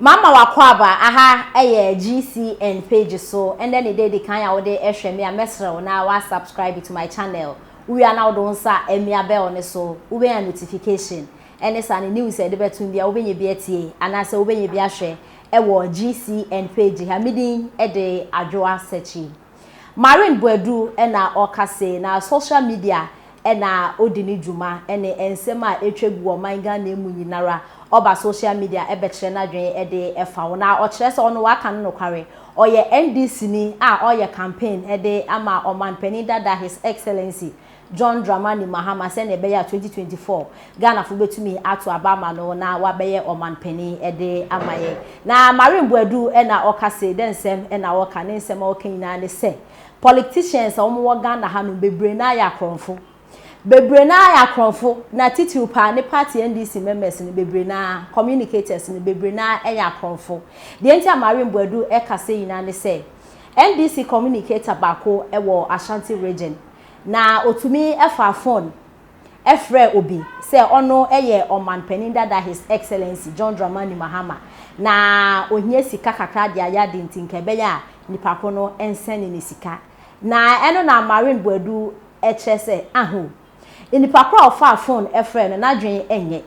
Mama wakwaba aha GCN page so and then the day the kan ya wo de ehwe me a mesre na wa subscribe to my channel. We are now don sa emia bell ne so we be notification and sa ne news e de betum bia wo benye bi atie anase wo benye bi ahwe wo GCN page ha midin e de adwoa searchi. Marine Boadu na okase na social media na odini djuma ene ensem a etwegu omanga na emu nyinara oba social media ebekire na dwen de efa wona o kire se ono waka no kware oye NDC ni oye campaign de ama oman pani dada His Excellency John Dramani Mahama se na be ya 2024 Ghana fo betumi ato abama no na wabeye oman pani de amaye na Marine Boadu na okase densem na oka ne nsem okanyina ne se politicians omo Ghana ha no bebre na ya kronfo bebre na ya kronfo na titi upa ne party NDC members ni bebre na communicators ni bebre na ya kronfo de enti Marine Boadu kase yina ne se NDC communicator bako ewo Ashanti region na otumi efa phone efre obi se ono eye oman panin dada His Excellency John Dramani Mahama na ohie sika kakra dia ya de ntinkebe ya nipa ko no ensene ni sika na eno na Marine Boadu echese ahu nipa kwa ofa phone efre no na dwen enye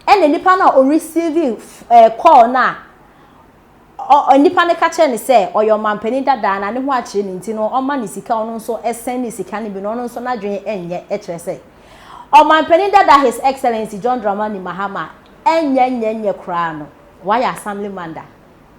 ene nipa na o receive call na nipa ne ka che ne se oyo mampani dada na ne ho a kire ni nti no o ma ni sika ono nso esen ni sika ne bi no ono nso na dwen enye echese o mampani dada His Excellency John Dramani Mahama enye kra no why assemblyman da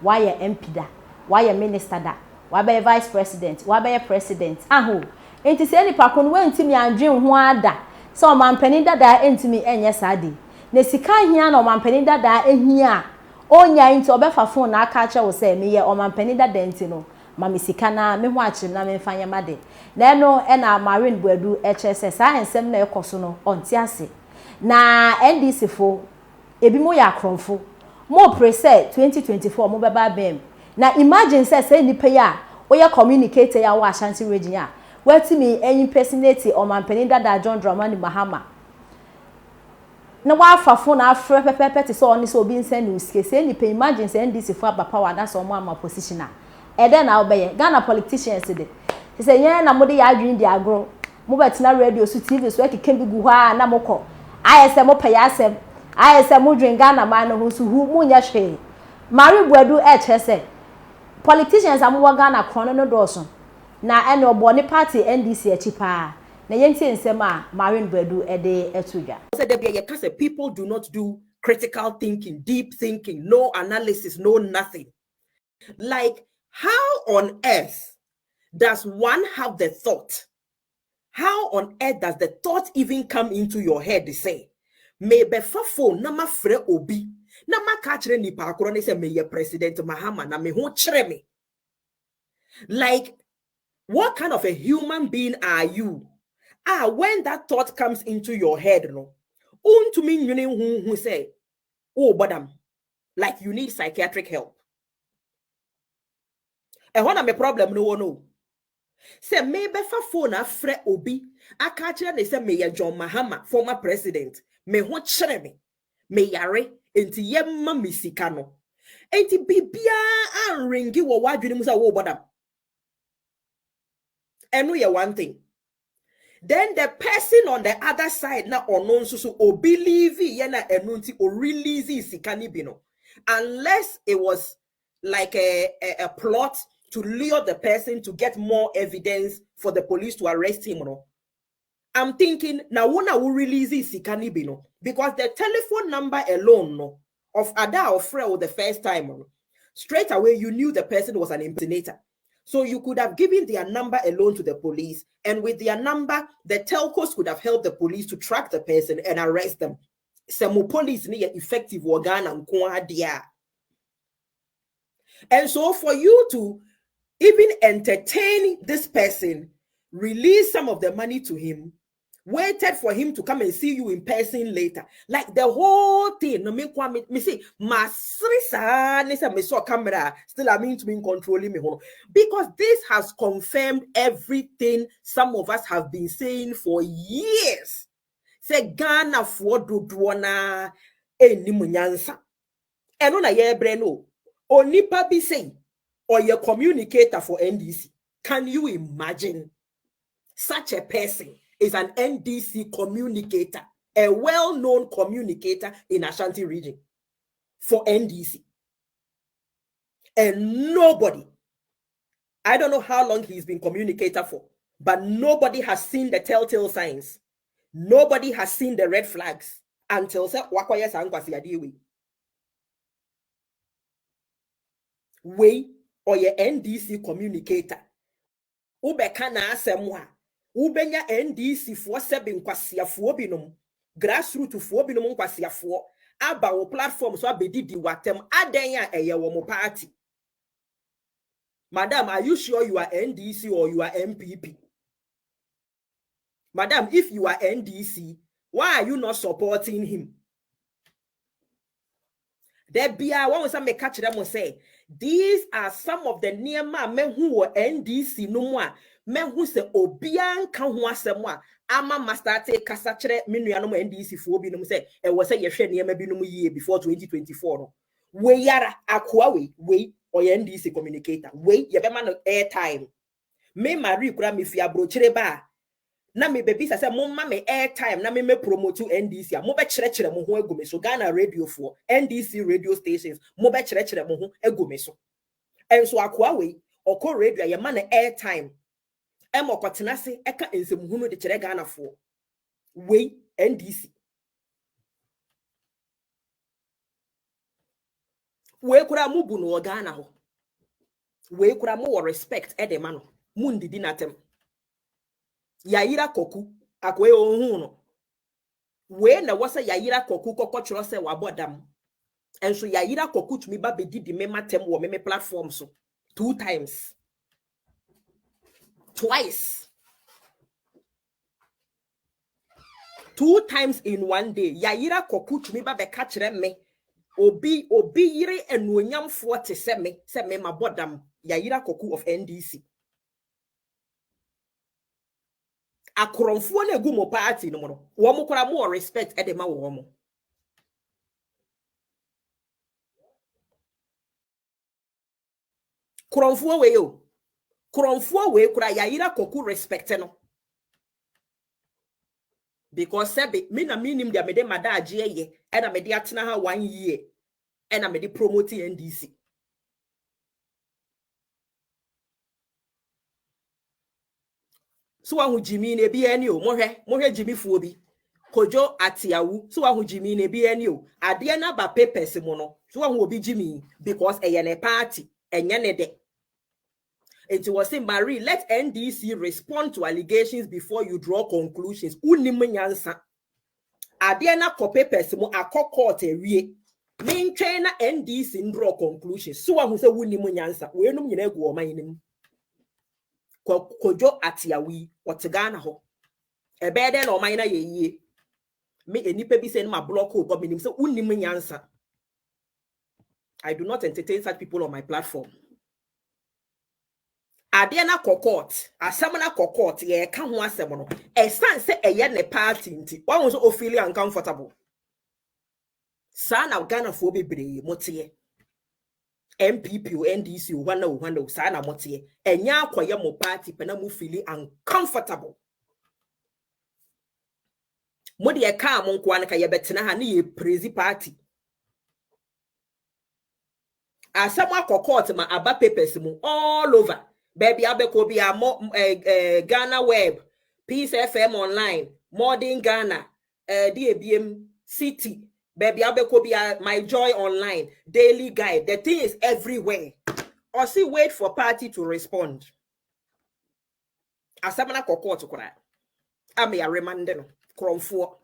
why MP da why minister da why be vice president why be president aho enti se nipa ko no wantimi andwen ho ada so mampani dada entimi enye sade na sika hia na mampani dada ehia onya nti obefa phone na aka ache wo se me ye mampani dada enti no mami sika na me ho ache na me mfanya made na eno na Marine Boadu eche se sa ensem na ekoso no onti ase na NDC fo ebi mo ya kronfo mo prese 2024 mo beba bem na imagine say nipa ya oya communicator ya wa Ashanti region ya watimi impersonate omampani dada John Dramani Mahama na wa afafo na afre pepepete so oni so obi nsen ni usike say nipa imagine say NDC fo aba power na so mo ama position e den na obeye Ghana politicians de say yen na mo de ya adwin di agro mo betina radio so TV so ekeke bi gu ha na moko ayese mo paya asem ayese mo dwen Ghana man no so hu mo nya hwe Marine Boadu chese politicians amu Ghana krono no doso na ene obone party NDC echipa na yenti ensem a Marine Boadu de etudwa say there be a people do not do critical thinking, deep thinking, no analysis, no nothing. Like, how on earth does one have the thought? How on earth does the thought even come into your head to say me be fafo na ma fre obi na ma ka kire nipa akoro ne say me ye President Mahama na me ho kire me? Like, what kind of a human being are you? When that thought comes into your head, no, to me, who say, oh, badam, like you need psychiatric help. And what am a problem? No. Say maybe for phone a fre obi. I catch they say me John Mahama, former president. Me ho chere me yare enti yemma misikano. Enti bibia an ringi wo wadwene mu say wo badam. And we are one thing. Then the person on the other side na onon so o believe yena enunti o release sikani bino, unless it was like a plot to lure the person to get more evidence for the police to arrest him. No, I'm thinking now wona will release sikani bino because the telephone number alone no of Ada or Freo the first time no, straight away you knew the person was an impersonator. So you could have given their number alone to the police, and with their number, the telcos could have helped the police to track the person and arrest them. Some police need effective organ and nkoaa dia. And so for you to even entertain this person, release some of the money to him, waited for him to come and see you in person later. Like the whole thing. No, me see, me saw camera still I mean to be controlling me. Because this has confirmed everything some of us have been saying for years. Say Ghana for do duana ni munyansa. And on a year breno. Onipa be say, or your communicator for NDC. Can you imagine such a person is an NDC communicator, a well-known communicator in Ashanti region for NDC? And nobody, I don't know how long he's been communicator for, but nobody has seen the telltale signs. Nobody has seen the red flags until wakwaya sankwasi adiwe. We or your NDC communicator. Ubeka na asemwa. Ubenya NDC for seven kwasiafuo binom. Grassroots fuo binom kwasiafuo. Aba wo platform so abedidi watem adenya eye wo mo party. Madam, are you sure you are NDC or you are MPP? Madam, if you are NDC, why are you not supporting him? There be a one some catch them say these are some of the near men who were NDC no more men who say obian kan ho asem ama master take kasa kire menua no NDC fo bi no say e wo say ye hwe near bi no yie before 2024 no we yara akoa we or NDC communicator we ye be man airtime me Marie kura me fi abrochire ba na me baby say mo ma me airtime na me promote NDC a mo be kire mo ho agume so Ghana radio for NDC radio stations mo be kire mo ho agume so en so akoa we okọ radio ye ma na airtime e mo kwatena se e ka ensem hu no de kire Ghana for we NDC we kura mo bu no Ghana ho we kura mo respect e de ma no mu ndidi natem Yayira koku akwe ohun no we na wasa yayira koku kokotro se wabodam enso yayira koku tumi ba bedidi me matem wo me platform so 2 times twice 2 times in one day yayira koku tumi ba be ka kire me obi yire enuonyamfo te se me mabodam yayira koku of NDC akoronfo na egu mo party no mo wo mo kora mo respect e de ma wo mo koronfo we yo koronfo we kora yayira koku respect no because sebe me na minim dia me de madaje ye e na me de atena ha 1 year e na me de promote NDC so wahu gyimie na bi ani o mohwe gyimifuo bi kojo atiawu so wahu gyimie na bi ani o ade na ba papers mu no so wahu obi gyimie because eye ne party enye ne de it was saying Marie let NDC respond to allegations before you draw conclusions unim nyansa ade na ko papers mu akọ court ewie me ntwen na NDC draw conclusions so wahu se unim nyansa we num nyina egu o man nim kojo atiawi Ghana ho ebede na oman na yeye me enipa bi say na block o but menim say unim nyansa. I do not entertain such people on my platform. Ade na court asem na court ye ka ho asem no esan say eye ne party nti won so feel uncomfortable sa na Ghana fo bebre motie MPP or NDC wana sana motie enya akoye mo party pena mu feel uncomfortable mo de ka mo nko an ka ye betena ha na ye praise party asam akokot ma aba papers mu all over baby abeko bi amo Ghana web Peace FM online modern Ghana DABM city baby abeko bi my joy online daily guide the thing is everywhere or see wait for party to respond asamana kokot kura am ya remande no kromfo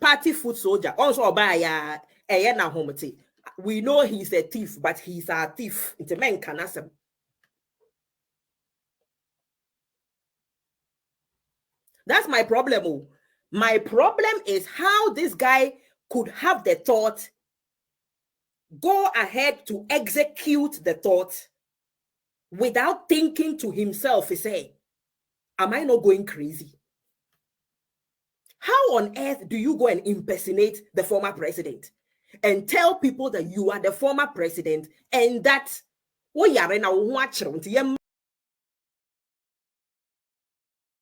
party foot soldier also oba ya eye na homete we know he's a thief but he's a thief it's a man can asem that's my problem. Oh. My problem is how this guy could have the thought, go ahead to execute the thought without thinking to himself, say, am I not going crazy? How on earth do you go and impersonate the former president? and tell people that you are the former president and that